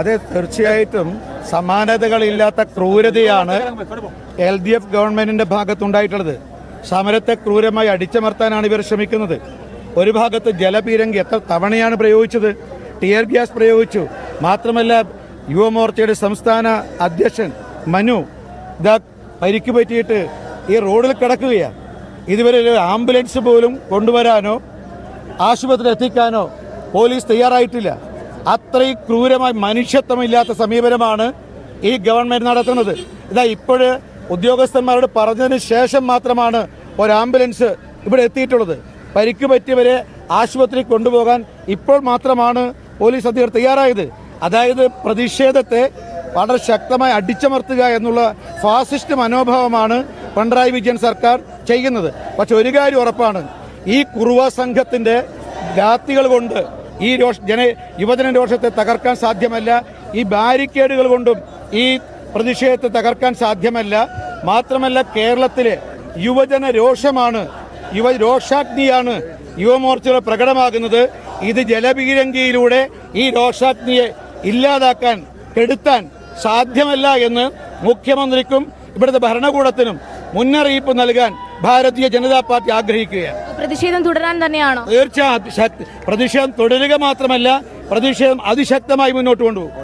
അതെ, തീർച്ചയായിട്ടും സമാനതകളില്ലാത്ത ക്രൂരതയാണ് LDF ഗവൺമെന്റിന്റെ ഭാഗത്തുണ്ടായിട്ടുള്ളത്. സമരത്തെ ക്രൂരമായി അടിച്ചമർത്താനാണ് ഇവർ ശ്രമിക്കുന്നത്. ഒരു ഭാഗത്ത് ജലപീരങ്കി എത്ര തവണയാണ് പ്രയോഗിച്ചത്, ടിയർ ഗ്യാസ് പ്രയോഗിച്ചു. മാത്രമല്ല യുവമോർച്ചയുടെ സംസ്ഥാന അധ്യക്ഷൻ മനു ഇതാ പരിക്ക് പറ്റിയിട്ട് ഈ റോഡിൽ കിടക്കുകയാണ്. ഇതുവരെ ഒരു ആംബുലൻസ് പോലും കൊണ്ടുവരാനോ ആശുപത്രി എത്തിക്കാനോ പോലീസ് തയ്യാറായിട്ടില്ല. അത്രയും ക്രൂരമായി മനുഷ്യത്വമില്ലാത്ത സമീപനമാണ് ഈ ഗവൺമെന്റ് നടത്തുന്നത്. ഇതാ ഇപ്പോഴ് ഉദ്യോഗസ്ഥന്മാരോട് പറഞ്ഞതിന് ശേഷം മാത്രമാണ് ഒരു ആംബുലൻസ് ഇവിടെ എത്തിയിട്ടുള്ളത്. പരിക്ക് പറ്റിയവരെ ആശുപത്രി കൊണ്ടുപോകാൻ ഇപ്പോൾ മാത്രമാണ് പോലീസ് അധികൃതർ തയ്യാറായത്. അതായത് പ്രതിഷേധത്തെ വളരെ ശക്തമായി അടിച്ചമർത്തുക എന്നുള്ള ഫാസിസ്റ്റ് മനോഭാവമാണ് പിണറായി വിജയൻ സർക്കാർ ചെയ്യുന്നത്. പക്ഷെ ഒരു കാര്യം ഉറപ്പാണ്, ഈ കുറുവ സംഘത്തിന്റെ ജാതികൾ കൊണ്ട് ഈ യുവജന രോഷത്തെ തകർക്കാൻ സാധ്യമല്ല. ഈ ബാരിക്കേഡുകൾ കൊണ്ടും ഈ പ്രതിഷേധത്തെ തകർക്കാൻ സാധ്യമല്ല. മാത്രമല്ല കേരളത്തിലെ യുവജന രോഷമാണ്, രോഷാഗ്നിയാണ് യുവമോർച്ചയുടെ പ്രകടമാകുന്നത്. ഇത് ജലപീരങ്കിയിലൂടെ ഈ രോഷാഗ്നിയെ ഇല്ലാതാക്കാൻ, കെടുത്താൻ സാധ്യമല്ല എന്ന് മുഖ്യമന്ത്രിക്കും ഇവിടുത്തെ ഭരണകൂടത്തിനും മുന്നറിയിപ്പ് നൽകാൻ ഭാരതീയ ജനതാ പാർട്ടി ആഗ്രഹിക്കുകയാണ്. പ്രതിഷേധം തുടരാൻ തന്നെയാണോ? തീർച്ചയായും പ്രതിഷേധം തുടരുക മാത്രമല്ല, പ്രതിഷേധം അതിശക്തമായി മുന്നോട്ട് കൊണ്ടുപോകും.